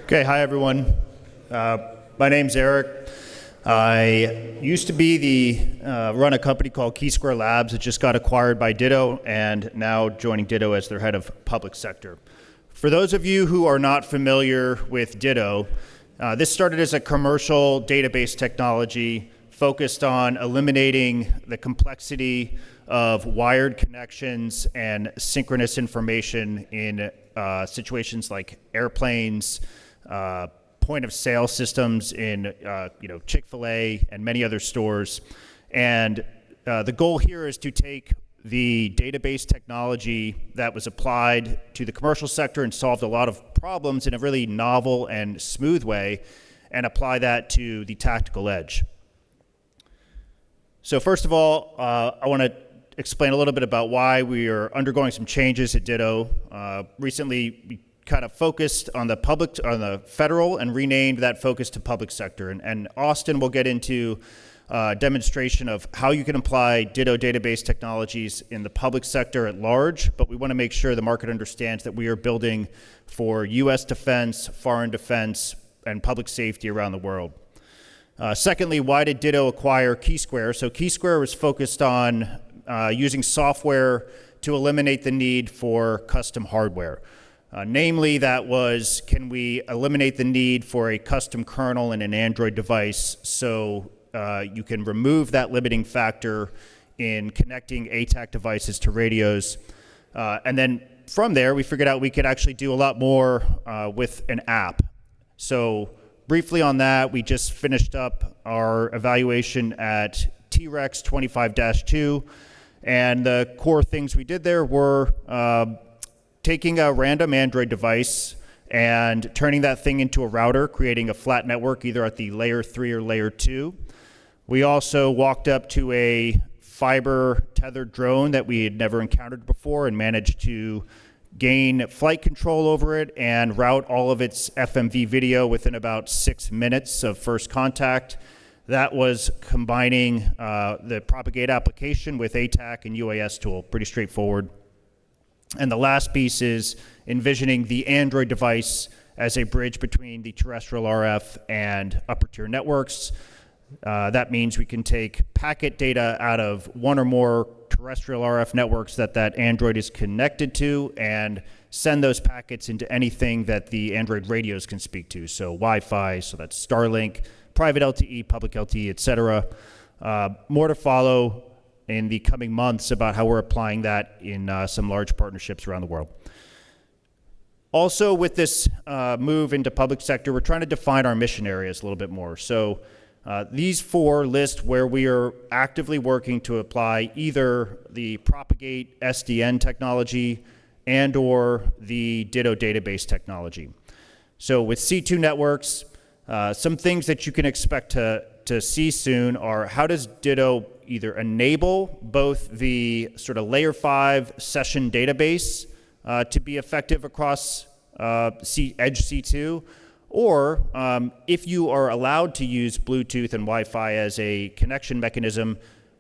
Okay, hi everyone. My name's Eric. I used to be run a company called Keysquare Labs. It just got acquired by Ditto, and now joining Ditto as their head of public sector. For those of you who are not familiar with Ditto, this started as a commercial database technology focused on eliminating the complexity of wired connections and synchronous information in situations like airplanes, point of sale systems in Chick-fil-A and many other stores. And the goal here is to take the database technology that was applied to the commercial sector and solved a lot of problems in a really novel and smooth way and apply that to the tactical edge. So first of all, I want to explain a little bit about why we are undergoing some changes at Ditto. Recently, we kind of focused on the federal and renamed that focus to public sector. And Austin will get into a demonstration of how you can apply Ditto database technologies in the public sector at large, but we want to make sure the market understands that we are building for U.S. defense, foreign defense, and public safety around the world. Secondly, why did Ditto acquire Keysquare? So Keysquare was focused on using software to eliminate the need for custom hardware. Namely, that was, can we eliminate the need for a custom kernel in an Android device so you can remove that limiting factor in connecting ATAK devices to radios. And then from there, we figured out we could actually do a lot more with an app. So briefly on that, we just finished up our evaluation at T-Rex 25-2. And the core things we did there were taking a random Android device and turning that thing into a router, creating a flat network either at the layer 3 or layer 2. We also walked up to a fiber tethered drone that we had never encountered before and managed to gain flight control over it and route all of its FMV video within about 6 minutes of first contact. That was combining the Propagate application with ATAK and UAS tool, pretty straightforward. And the last piece is envisioning the Android device as a bridge between the terrestrial RF and upper tier networks. That means we can take packet data out of one or more terrestrial RF networks that Android is connected to and send those packets into anything that the Android radios can speak to. So Wi-Fi, so that's Starlink, private LTE, public LTE, et cetera. More to follow in the coming months about how we're applying that in some large partnerships around the world. Also, with this move into public sector, we're trying to define our mission areas a little bit more. So these four list where we are actively working to apply either the Propagate SDN technology and or the Ditto database technology. So with C2 networks, some things that you can expect to see soon are how does Ditto either enable both the sort of layer 5 session database to be effective across edge C2, or if you are allowed to use Bluetooth and Wi-Fi as a connection mechanism,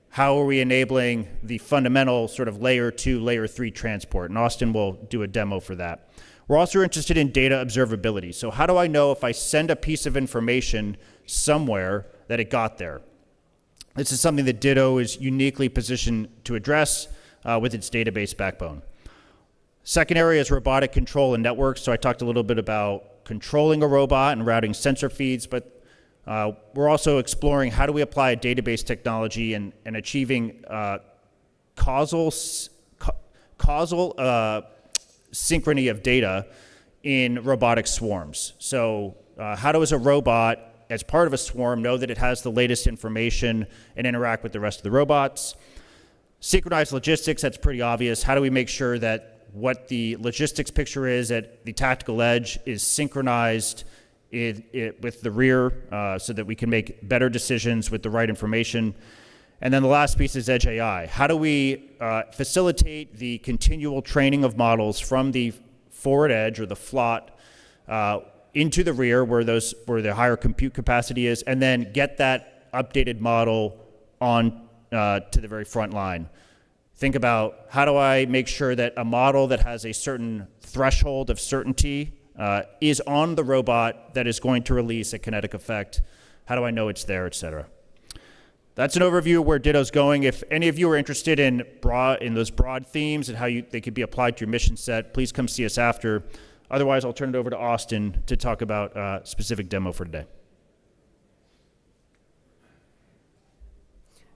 how are we enabling the fundamental sort of layer 2, layer 3 transport? And Austin will do a demo for that. We're also interested in data observability. So how do I know if I send a piece of information somewhere that it got there? This is something that Ditto is uniquely positioned to address with its database backbone. Second area is robotic control and networks. So I talked a little bit about controlling a robot and routing sensor feeds, but we're also exploring how do we apply a database technology and achieving causal synchrony of data in robotic swarms. So how does a robot, as part of a swarm, know that it has the latest information and interact with the rest of the robots? Synchronized logistics, that's pretty obvious. How do we make sure that what the logistics picture is at the tactical edge is synchronized with the rear so that we can make better decisions with the right information? And then the last piece is Edge AI. How do we facilitate the continual training of models from the forward edge or the FLOT into the rear where the higher compute capacity is, and then get that updated model on to the very front line? Think about how do I make sure that a model that has a certain threshold of certainty is on the robot that is going to release a kinetic effect. How do I know it's there, et cetera? That's an overview of where Ditto's going. If any of you are interested in those broad themes and how they could be applied to your mission set, please come see us after. Otherwise, I'll turn it over to Austin to talk about a specific demo for today.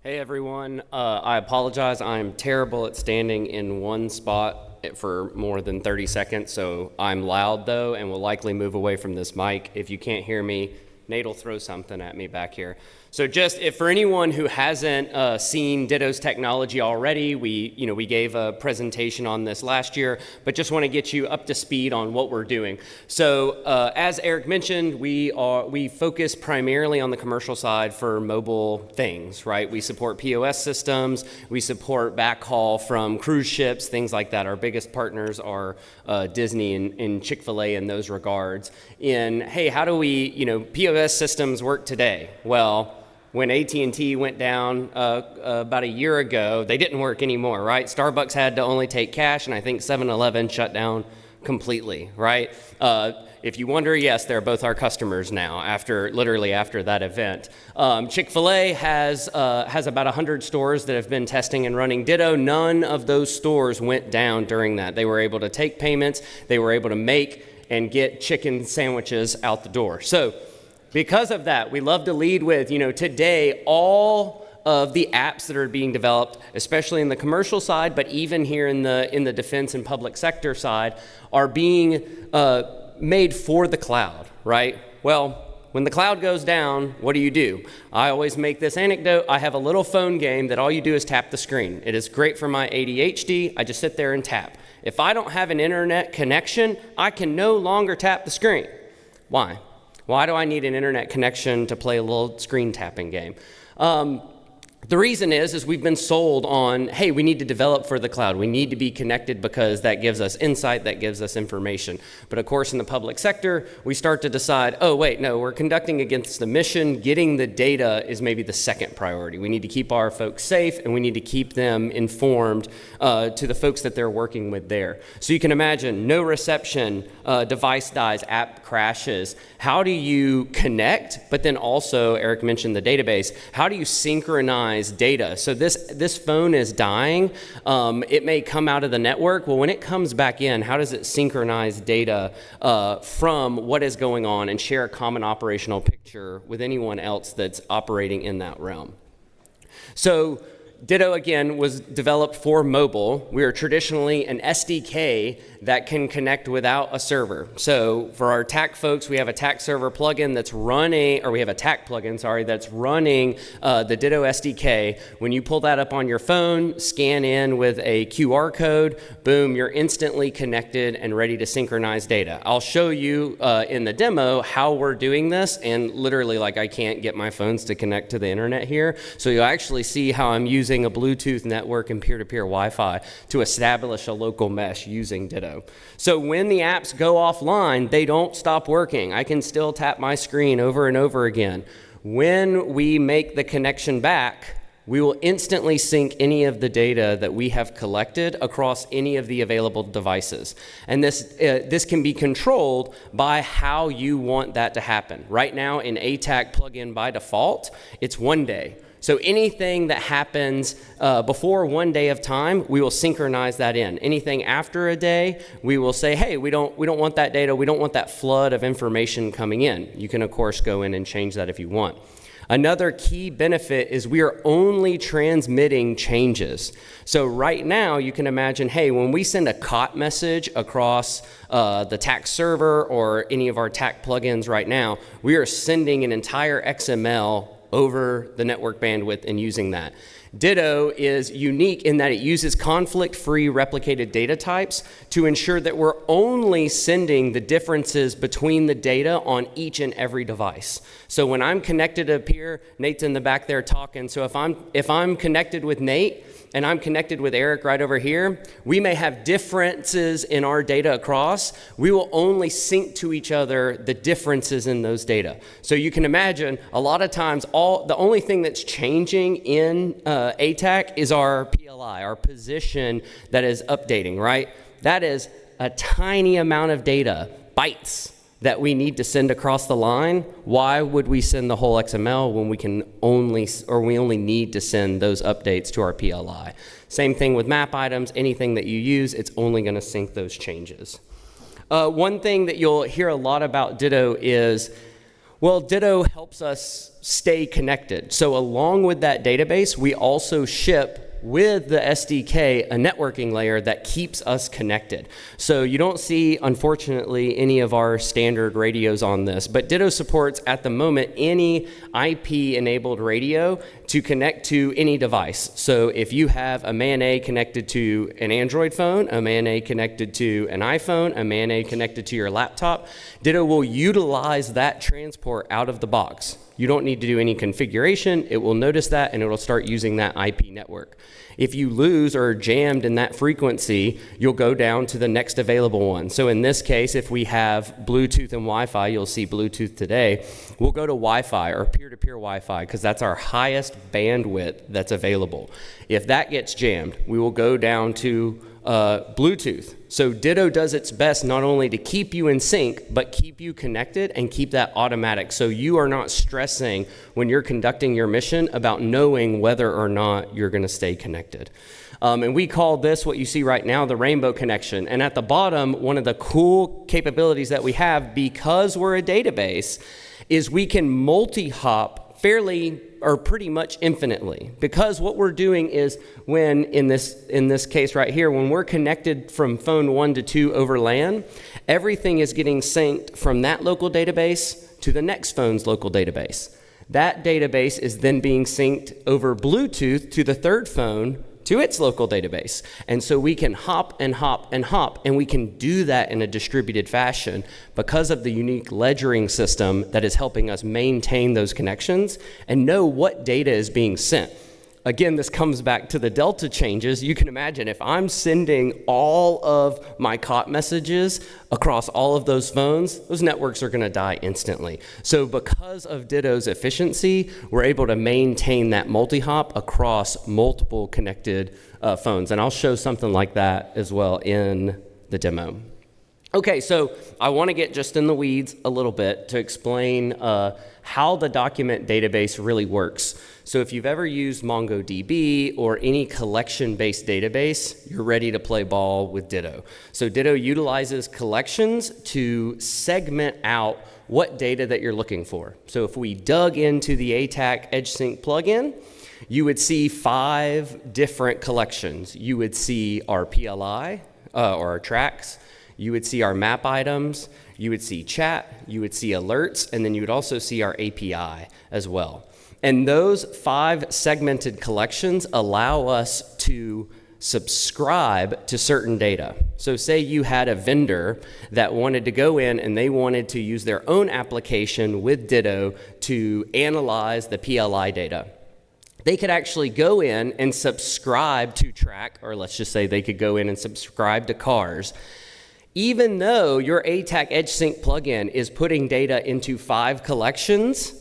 Hey everyone, I apologize. I'm terrible at standing in one spot for more than 30 seconds, so I'm loud though and will likely move away from this mic. If you can't hear me, Nate will throw something at me back here. So just for anyone who hasn't seen Ditto's technology already, we gave a presentation on this last year, but just want to get you up to speed on what we're doing. So as Eric mentioned, we focus primarily on the commercial side for mobile things, right? We support POS systems, we support backhaul from cruise ships, things like that. Our biggest partners are Disney and Chick-fil-A in those regards. Hey, how do we, POS systems work today? Well, when AT&T went down about a year ago, they didn't work anymore, right? Starbucks had to only take cash, and I think 7-Eleven shut down completely, right? If you wonder, yes, they're both our customers now, literally after that event. Chick-fil-A has about 100 stores that have been testing and running Ditto. None of those stores went down during that. They were able to take payments. They were able to make and get chicken sandwiches out the door. So because of that, we love to lead with, today, all of the apps that are being developed, especially in the commercial side, but even here in the defense and public sector side, are being made for the cloud, right? Well, when the cloud goes down, what do? I always make this anecdote. I have a little phone game that all you do is tap the screen. It is great for my ADHD. I just sit there and tap. If I don't have an internet connection, I can no longer tap the screen. Why? Why do I need an internet connection to play a little screen tapping game? The reason is we've been sold on, hey, we need to develop for the cloud. We need to be connected because that gives us insight, that gives us information. But of course, in the public sector, we start to decide, oh, wait, no, we're conducting against the mission. Getting the data is maybe the second priority. We need to keep our folks safe, and we need to keep them informed to the folks that they're working with there. So you can imagine, no reception, device dies, app crashes. How do you connect? But then also, Eric mentioned the database. How do you synchronize data? So this phone is dying. It may come out of the network. Well, when it comes back in, how does it synchronize data from what is going on and share a common operational picture with anyone else that's operating in that realm? So Ditto, again, was developed for mobile. We are traditionally an SDK that can connect without a server. So for our TAK folks, we have a TAK-Server plugin that's running, or we have a TAK plugin, sorry, that's running the Ditto SDK. When you pull that up on your phone, scan in with a QR code, boom, you're instantly connected and ready to synchronize data. I'll show you in the demo how we're doing this, and literally, like, I can't get my phones to connect to the internet here. So you'll actually see how I'm using a Bluetooth network and peer-to-peer Wi-Fi to establish a local mesh using Ditto. So when the apps go offline, they don't stop working. I can still tap my screen over and over again. When we make the connection back, we will instantly sync any of the data that we have collected across any of the available devices. And this can be controlled by how you want that to happen. Right now in ATAK plugin by default, it's 1 day. So anything that happens before 1 day of time, we will synchronize that in. Anything after a day, we will say, hey, we don't want that data, we don't want that flood of information coming in. You can, of course, go in and change that if you want. Another key benefit is we are only transmitting changes. So right now, you can imagine, hey, when we send a COT message across the TAKServer or any of our TAK plugins right now, we are sending an entire XML over the network bandwidth and using that. Ditto is unique in that it uses conflict-free replicated data types to ensure that we're only sending the differences between the data on each and every device. So when I'm connected up here, Nate's in the back there talking. So if I'm connected with Nate and I'm connected with Eric right over here, we may have differences in our data across. We will only sync to each other the differences in those data. So you can imagine a lot of times the only thing that's changing in ATAK is our PLI, our position that is updating, right? That is a tiny amount of data bytes that we need to send across the line, why would we send the whole XML when we only need to send those updates to our PLI? Same thing with map items. Anything that you use, it's only going to sync those changes. One thing that you'll hear a lot about Ditto is, well, Ditto helps us stay connected. So along with that database, we also ship with the SDK a networking layer that keeps us connected. So you don't see, unfortunately, any of our standard radios on this, but Ditto supports at the moment any IP-enabled radio to connect to any device. So if you have a MAN A connected to an Android phone, a MAN A connected to an iPhone, a MAN A connected to your laptop, Ditto will utilize that transport out of the box. You don't need to do any configuration. It will notice that, and it will start using that IP network. If you lose or are jammed in that frequency, you'll go down to the next available one. So in this case, if we have Bluetooth and Wi-Fi, you'll see Bluetooth today, we'll go to Wi-Fi or peer-to-peer Wi-Fi because that's our highest bandwidth that's available. If that gets jammed, we will go down to Bluetooth. So Ditto does its best not only to keep you in sync, but keep you connected and keep that automatic. So you are not stressing when you're conducting your mission about knowing whether or not you're going to stay connected. And we call this, what you see right now, the rainbow connection. And at the bottom, one of the cool capabilities that we have, because we're a database, is we can multi-hop fairly or pretty much infinitely, because what we're doing is when in this case right here, when we're connected from phone 1 to 2 over LAN, everything is getting synced from that local database to the next phone's local database. That database is then being synced over Bluetooth to the third phone to its local database. And so we can hop and hop and hop, and we can do that in a distributed fashion because of the unique ledgering system that is helping us maintain those connections and know what data is being sent. Again, this comes back to the delta changes. You can imagine if I'm sending all of my COT messages across all of those phones, those networks are going to die instantly. So because of Ditto's efficiency, we're able to maintain that multi-hop across multiple connected phones. And I'll show something like that as well in the demo. Okay, so I want to get just in the weeds a little bit to explain how the document database really works. So if you've ever used MongoDB or any collection-based database, you're ready to play ball with Ditto. So Ditto utilizes collections to segment out what data that you're looking for. So if we dug into the ATAK Edge Sync plugin, you would see 5 different collections. You would see our PLI, or our tracks. You would see our map items, you would see chat, you would see alerts, and then you would also see our API as well. And those 5 segmented collections allow us to subscribe to certain data. So say you had a vendor that wanted to go in and they wanted to use their own application with Ditto to analyze the PLI data. They could actually go in and subscribe to track, or let's just say they could go in and subscribe to cars. Even though your ATAK Edge Sync plugin is putting data into 5 collections,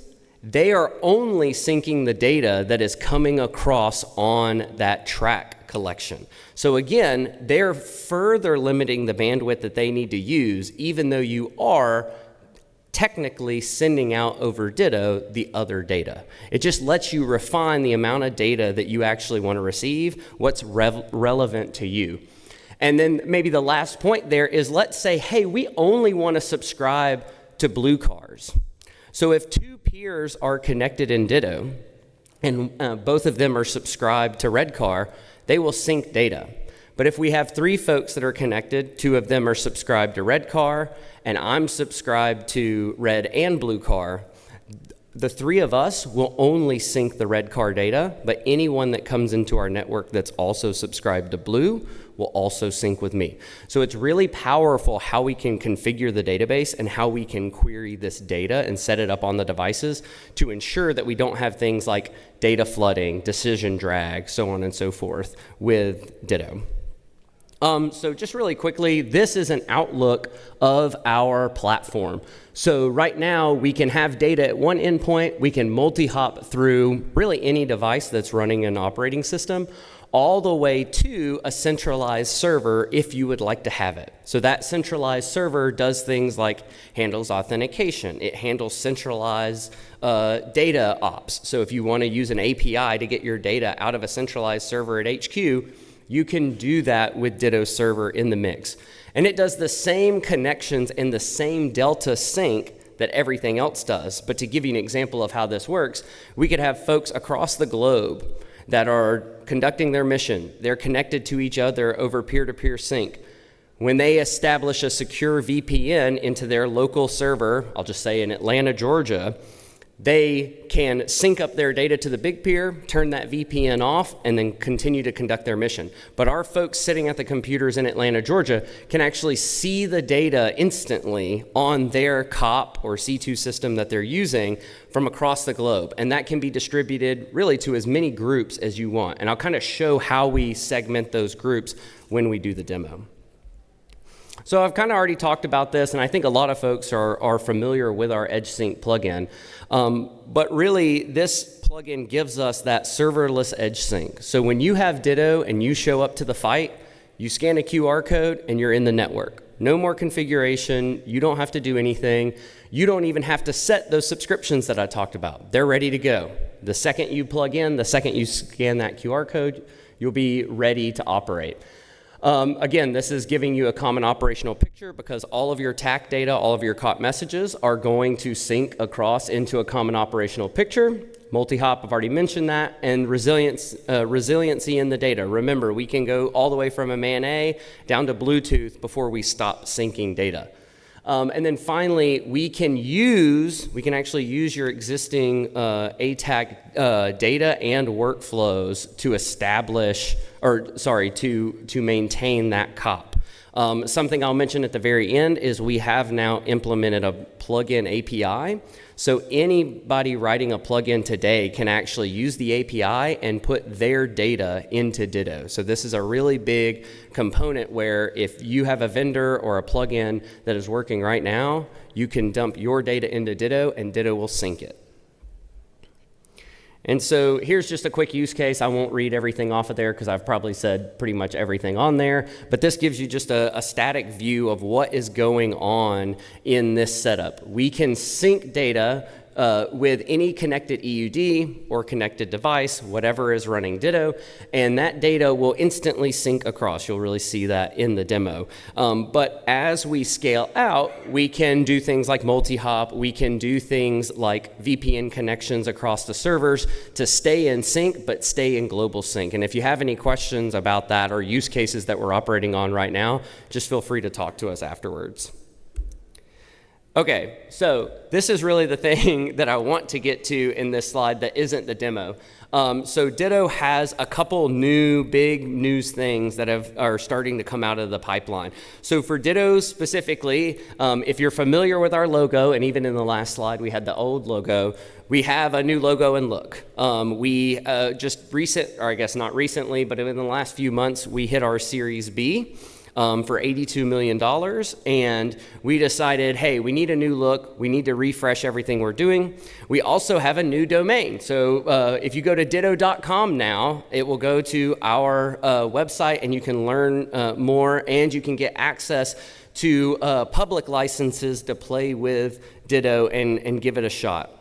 they are only syncing the data that is coming across on that track collection. So again, they're further limiting the bandwidth that they need to use, even though you are technically sending out over Ditto the other data. It just lets you refine the amount of data that you actually want to receive, what's relevant to you. And then maybe the last point there is, let's say, hey, we only want to subscribe to blue cars. So if 2 peers are connected in Ditto, and both of them are subscribed to red car, they will sync data. But if we have 3 folks that are connected, 2 of them are subscribed to red car, and I'm subscribed to red and blue car, the 3 of us will only sync the red car data, but anyone that comes into our network that's also subscribed to blue will also sync with me. So it's really powerful how we can configure the database and how we can query this data and set it up on the devices to ensure that we don't have things like data flooding, decision drag, so on and so forth with Ditto. So just really quickly, this is an outlook of our platform. So right now, we can have data at one endpoint. We can multi-hop through really any device that's running an operating system. all the way to a centralized server if you would like to have it. So that centralized server does things like handles authentication. It handles centralized data ops. So if you want to use an API to get your data out of a centralized server at HQ, you can do that with Ditto-Server in the mix. And it does the same connections and the same Delta sync that everything else does. But to give you an example of how this works, we could have folks across the globe that are conducting their mission. They're connected to each other over peer-to-peer sync. When they establish a secure VPN into their local server, I'll just say in Atlanta, Georgia, they can sync up their data to the big peer, turn that VPN off, and then continue to conduct their mission. But our folks sitting at the computers in Atlanta, Georgia, can actually see the data instantly on their COP or C2 system that they're using from across the globe. And that can be distributed really to as many groups as you want. And I'll kind of show how we segment those groups when we do the demo. So I've kind of already talked about this, and I think a lot of folks are familiar with our EdgeSync plugin. But really, this plugin gives us that serverless EdgeSync. So when you have Ditto and you show up to the fight, you scan a QR code and you're in the network. No more configuration. You don't have to do anything. You don't even have to set those subscriptions that I talked about. They're ready to go. The second you plug in, the second you scan that QR code, you'll be ready to operate. Again, this is giving you a common operational picture because all of your TAK data, all of your COP messages are going to sync across into a common operational picture. Multi-hop, I've already mentioned that, and resiliency in the data. Remember, we can go all the way from a MAN A down to Bluetooth before we stop syncing data. And then finally, we can actually use your existing ATAK data and workflows to establish, to maintain that COP. Something I'll mention at the very end is we have now implemented a plugin API. So anybody writing a plugin today can actually use the API and put their data into Ditto. So this is a really big component where if you have a vendor or a plugin that is working right now, you can dump your data into Ditto and Ditto will sync it. And so here's just a quick use case. I won't read everything off of there because I've probably said pretty much everything on there, but this gives you just a static view of what is going on in this setup. We can sync data with any connected EUD or connected device, whatever is running Ditto, and that data will instantly sync across. You'll really see that in the demo. But as we scale out, we can do things like multi-hop. We can do things like VPN connections across the servers to stay in sync, but stay in global sync. And if you have any questions about that or use cases that we're operating on right now, just feel free to talk to us afterwards. Okay, so this is really the thing that I want to get to in this slide that isn't the demo. So Ditto has a couple new big news things that are starting to come out of the pipeline. So for Ditto specifically, if you're familiar with our logo, and even in the last slide we had the old logo, we have a new logo and look. We not recently, but in the last few months, we hit our Series B. For $82 million, and we decided, hey, we need a new look, we need to refresh everything we're doing. We also have a new domain, so if you go to ditto.com now, it will go to our website, and you can learn more, and you can get access to public licenses to play with Ditto and give it a shot.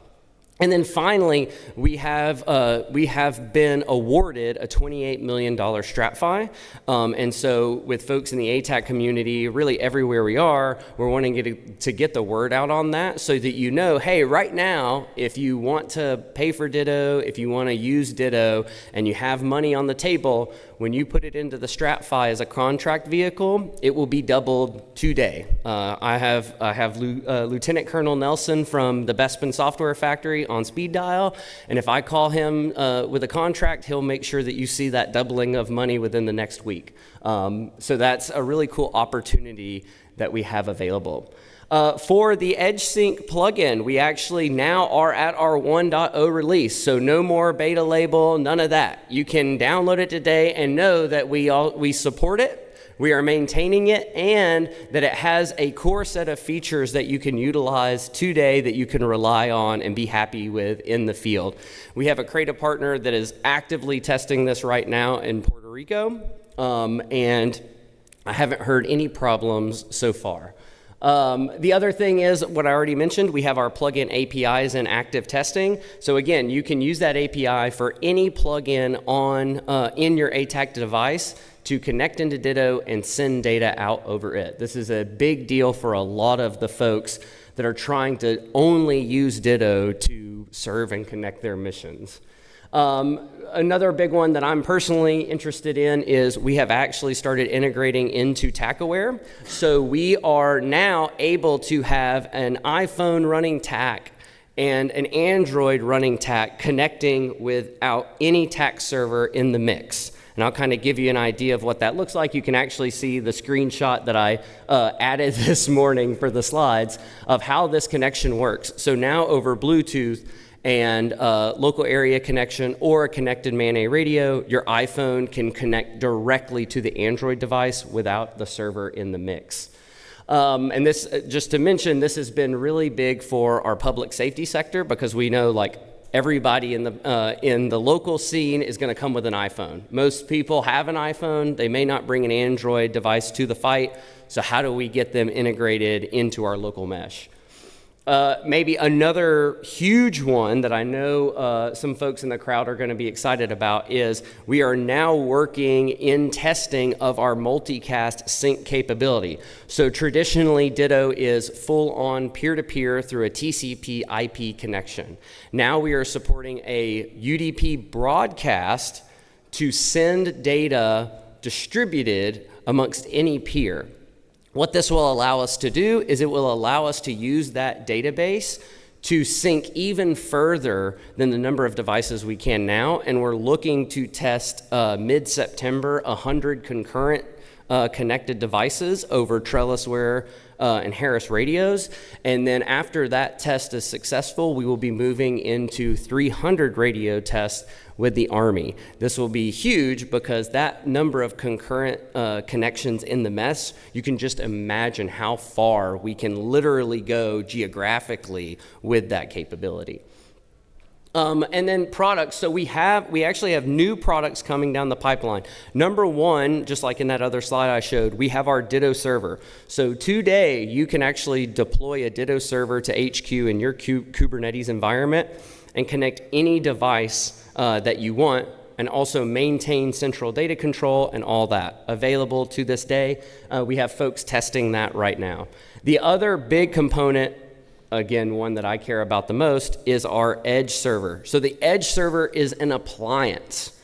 And then finally, we have been awarded a $28 million StratFi. And so with folks in the ATAK community, really everywhere we are, we're wanting to get the word out on that so that you know, hey, right now, if you want to pay for Ditto, if you want to use Ditto, and you have money on the table, when you put it into the StratFi as a contract vehicle, it will be doubled today. I have Lieutenant Colonel Nelson from the Bespin Software Factory on speed dial, and if I call him with a contract, he'll make sure that you see that doubling of money within the next week. So that's a really cool opportunity that we have available. For the EdgeSync plugin, we actually now are at our 1.0 release, so no more beta label, none of that. You can download it today and know that we support it, we are maintaining it, and that it has a core set of features that you can utilize today that you can rely on and be happy with in the field. We have a creative partner that is actively testing this right now in Puerto Rico, and I haven't heard any problems so far. The other thing is what I already mentioned, we have our plugin APIs in active testing. So again, you can use that API for any plugin on in your ATAK device to connect into Ditto and send data out over it. This is a big deal for a lot of the folks that are trying to only use Ditto to serve and connect their missions. Another big one that I'm personally interested in is we have actually started integrating into TAK-Aware. So we are now able to have an iPhone running TAK and an Android running TAK connecting without any TAK-Server in the mix. And I'll kind of give you an idea of what that looks like. You can actually see the screenshot that I added this morning for the slides of how this connection works. So now over Bluetooth and local area connection or a connected MAN-A radio, your iPhone can connect directly to the Android device without the server in the mix. And this, just to mention, this has been really big for our public safety sector because we know like everybody in the local scene is going to come with an iPhone. Most people have an iPhone. They may not bring an Android device to the fight. So how do we get them integrated into our local mesh? Maybe another huge one that I know some folks in the crowd are going to be excited about is we are now working in testing of our multicast sync capability. So traditionally, Ditto is full-on peer-to-peer through a TCP IP connection. Now we are supporting a UDP broadcast to send data distributed amongst any peer. What this will allow us to do is it will allow us to use that database to sync even further than the number of devices we can now, and we're looking to test mid-September 100 concurrent connected devices over Trellisware and Harris radios, and then after that test is successful, we will be moving into 300 radio tests with the Army. This will be huge because that number of concurrent connections in the mesh, you can just imagine how far we can literally go geographically with that capability. And then products, so we actually have new products coming down the pipeline. Number one, just like in that other slide I showed, we have our Ditto server. So today, you can actually deploy a Ditto server to HQ in your Kubernetes environment and connect any device that you want, and also maintain central data control and all that. Available to this day. We have folks testing that right now. The other big component, again, one that I care about the most, is our Edge server. So the Edge server is an appliance.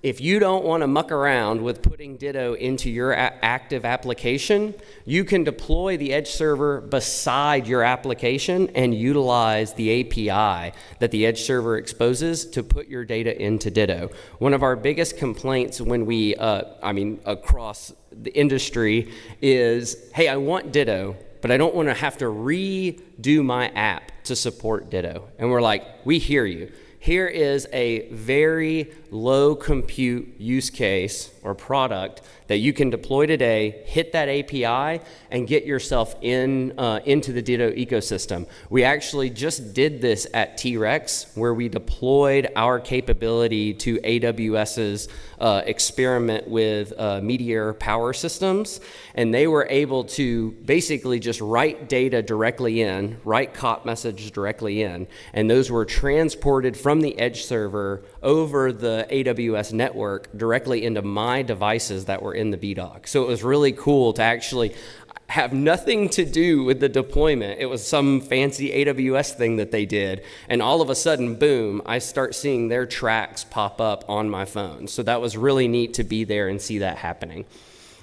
If you don't want to muck around with putting Ditto into your active application, you can deploy the Edge server beside your application and utilize the API that the Edge server exposes to put your data into Ditto. One of our biggest complaints when we, across the industry is, hey, I want Ditto, but I don't want to have to redo my app to support Ditto. And we're like, we hear you. Here is a very low compute use case or product that you can deploy today, hit that API, and get yourself into the Ditto ecosystem. We actually just did this at T-Rex, where we deployed our capability to AWS's experiment with Meteor power systems, and they were able to basically just write data directly in, write COP messages directly in, and those were transported from the Edge server over the AWS network directly into my devices that were in the BDoc. So it was really cool to actually have nothing to do with the deployment. It was some fancy AWS thing that they did, and all of a sudden, boom, I start seeing their tracks pop up on my phone. So that was really neat to be there and see that happening.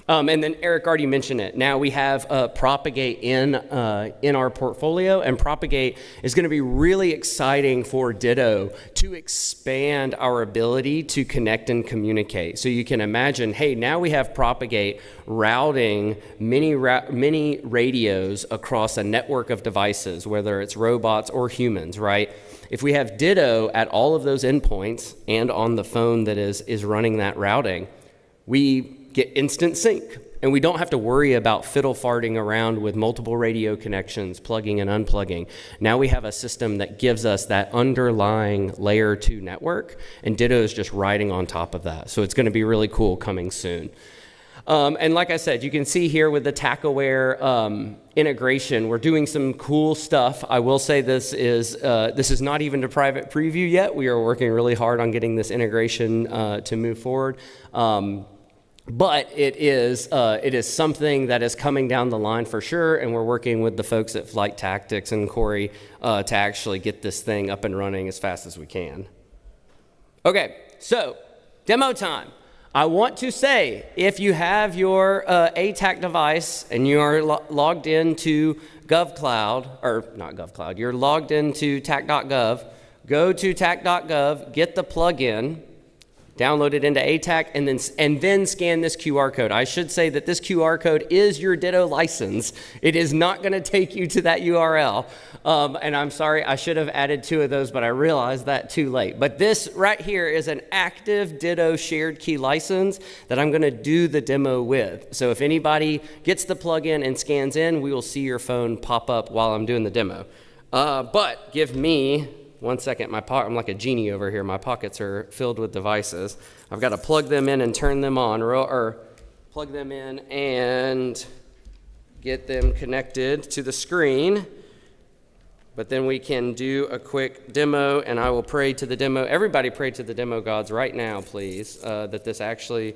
And then Eric already mentioned it. Now we have Propagate in our portfolio, and Propagate is going to be really exciting for Ditto to expand our ability to connect and communicate. So you can imagine, hey, now we have Propagate routing many radios across a network of devices, whether it's robots or humans, right? If we have Ditto at all of those endpoints and on the phone that is running that routing, we get instant sync. and we don't have to worry about fiddle farting around with multiple radio connections, plugging and unplugging. Now we have a system that gives us that underlying layer 2 network, and Ditto is just riding on top of that. So it's going to be really cool coming soon. And like I said, you can see here with the TAK-aware integration, we're doing some cool stuff. I will say this is not even to private preview yet. We are working really hard on getting this integration to move forward. But it is something that is coming down the line for sure, and we're working with the folks at Flight Tactics and Corey to actually get this thing up and running as fast as we can. Okay, so demo time. I want to say, if you have your ATAK device and you are logged into GovCloud, or not GovCloud, you're logged into tak.gov, go to tak.gov, get the plugin, download it into ATAK, and then scan this QR code. I should say that this QR code is your Ditto license. It is not going to take you to that URL. And I'm sorry, I should have added 2 of those, but I realized that too late. But this right here is an active Ditto shared key license that I'm going to do the demo with. So if anybody gets the plugin and scans in, we will see your phone pop up while I'm doing the demo. But give me 1 second. I'm like a genie over here. My pockets are filled with devices. I've got to plug them in and turn them on, or plug them in and get them connected to the screen. But then we can do a quick demo, and I will pray to the demo. Everybody pray to the demo gods right now, please, that this actually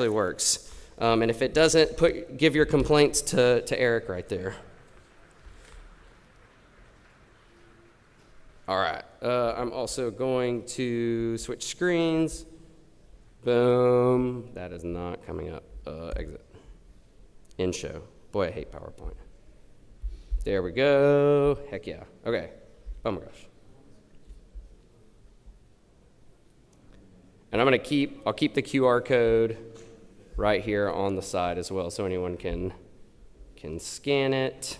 works. And if it doesn't, give your complaints to Eric right there. All right, I'm also going to switch screens. Boom, that is not coming up. Exit. In show. Boy, I hate PowerPoint. There we go. Heck yeah. Okay. Oh my gosh. And I'll keep the QR code right here on the side as well, so anyone can scan it.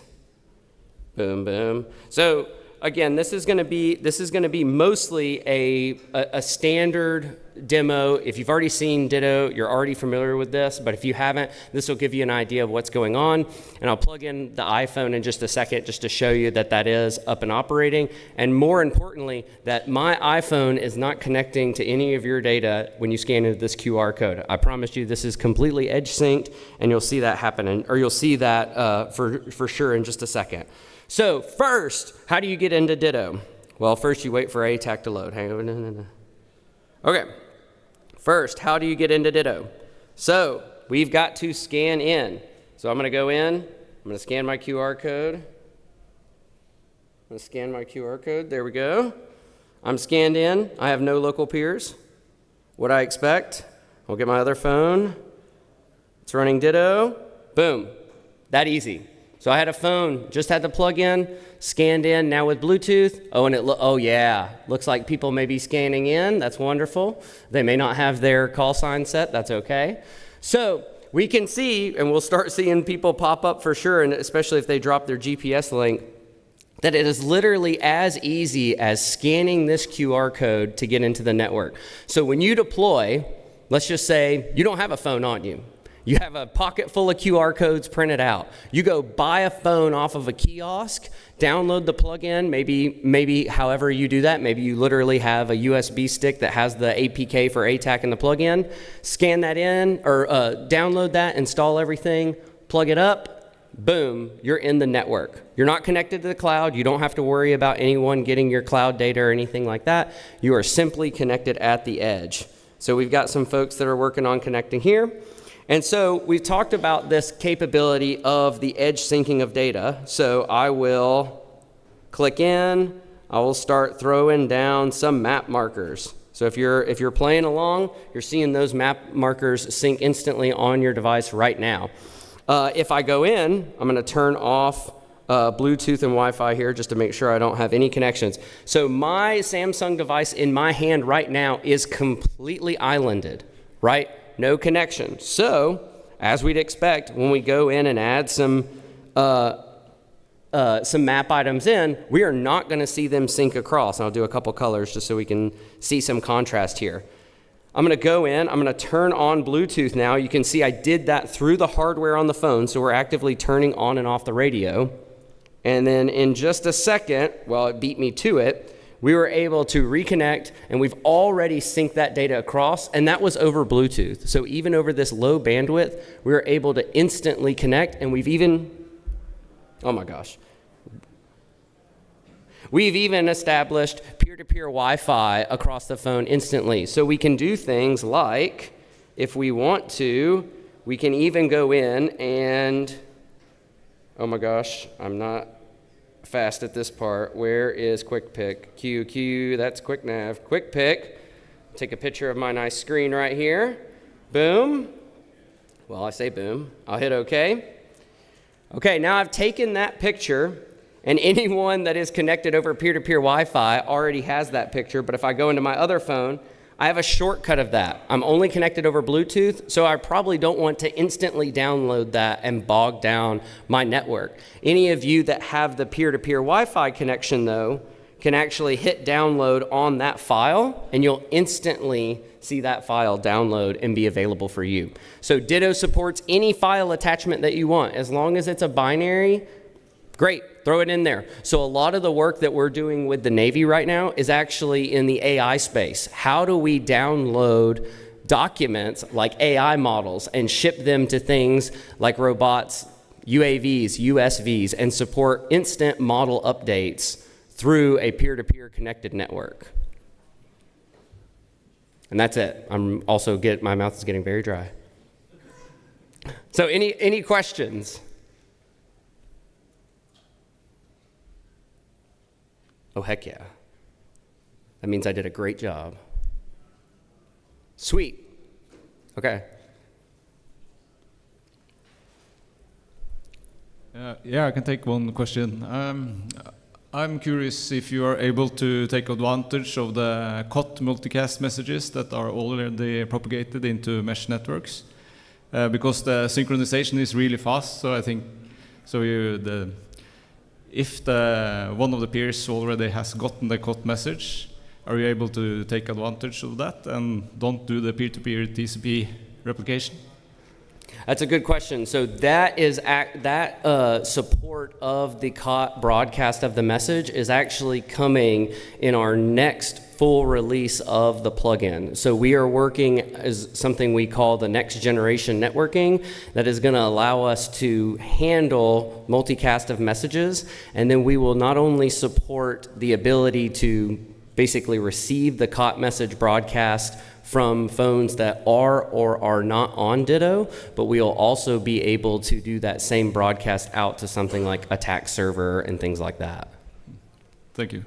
Boom, boom. So again, this is going to be mostly a standard demo. If you've already seen Ditto, you're already familiar with this, but if you haven't, this will give you an idea of what's going on. And I'll plug in the iPhone in just a second just to show you that that is up and operating. And more importantly, that my iPhone is not connecting to any of your data when you scan into this QR code. I promise you this is completely edge synced, and you'll see that happen, or you'll see that for sure in just a second. So first, how do you get into Ditto? Well, first you wait for ATAK to load. Hang on, no. Okay, first, how do you get into Ditto? So we've got to scan in. So I'm going to go in. I'm going to scan my QR code. I'm going to scan my QR code. There we go. I'm scanned in. I have no local peers. What I expect, I'll get my other phone. It's running Ditto. Boom. That easy. So I had a phone, just had the plug-in, scanned in, now with Bluetooth. Oh, and oh yeah, looks like people may be scanning in. That's wonderful. They may not have their call sign set. That's okay. So we can see, and we'll start seeing people pop up for sure, and especially if they drop their GPS link, that it is literally as easy as scanning this QR code to get into the network. So when you deploy, let's just say you don't have a phone on you. You have a pocket full of QR codes printed out. You go buy a phone off of a kiosk, download the plugin, maybe however you do that, maybe you literally have a USB stick that has the APK for ATAK and the plugin, scan that in, or download that, install everything, plug it up, boom, you're in the network. You're not connected to the cloud. You don't have to worry about anyone getting your cloud data or anything like that. You are simply connected at the edge. So we've got some folks that are working on connecting here. And so we've talked about this capability of the edge syncing of data. So I will click in. I will start throwing down some map markers. So if you're playing along, you're seeing those map markers sync instantly on your device right now. If I go in, I'm going to turn off Bluetooth and Wi-Fi here just to make sure I don't have any connections. So my Samsung device in my hand right now is completely islanded, right? No connection. So, as we'd expect, when we go in and add some map items in, we are not going to see them sync across. And I'll do a couple colors just so we can see some contrast here. I'm going to go in, I'm going to turn on Bluetooth now. You can see I did that through the hardware on the phone, so we're actively turning on and off the radio. And then in just a second, well, it beat me to it, we were able to reconnect, and we've already synced that data across, and that was over Bluetooth. So even over this low bandwidth, we were able to instantly connect, and we've even, oh my gosh. We've even established peer-to-peer Wi-Fi across the phone instantly. So we can do things like, if we want to, we can even go in and, oh my gosh, I'm not fast at this part. Where is Quick Pick? Q, that's Quick Nav. Quick Pick, take a picture of my nice screen right here. Boom. Well, I say boom. I'll hit OK. Okay, now I've taken that picture, and anyone that is connected over peer-to-peer Wi-Fi already has that picture, but if I go into my other phone, I have a shortcut of that. I'm only connected over Bluetooth, so I probably don't want to instantly download that and bog down my network. Any of you that have the peer-to-peer Wi-Fi connection, though, can actually hit download on that file, and you'll instantly see that file download and be available for you. So Ditto supports any file attachment that you want. As long as it's a binary, great, throw it in there. So a lot of the work that we're doing with the Navy right now is actually in the AI space. How do we download documents like AI models and ship them to things like robots, UAVs, USVs, and support instant model updates through a peer-to-peer connected network? And that's it. I'm also my mouth is getting very dry. So any questions? Oh, heck yeah. That means I did a great job. Sweet. Okay. Yeah, I can take one question. I'm curious if you are able to take advantage of the COT multicast messages that are already propagated into mesh networks, because the synchronization is really fast. So I think, if one of the peers already has gotten the COT message, are you able to take advantage of that and don't do the peer-to-peer TCP replication? That's a good question. So that is support of the COT broadcast of the message is actually coming in our next full release of the plugin. So we are working as something we call the next generation networking that is going to allow us to handle multicast of messages, and then we will not only support the ability to basically receive the COT message broadcast from phones that are or are not on Ditto, but we'll also be able to do that same broadcast out to something like ATAK-Server and things like that. Thank you.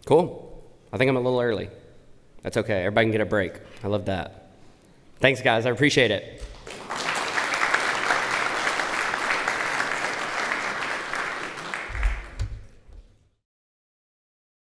Cool. I think I'm a little early. That's okay. Everybody can get a break. I love that. Thanks, guys. I appreciate it.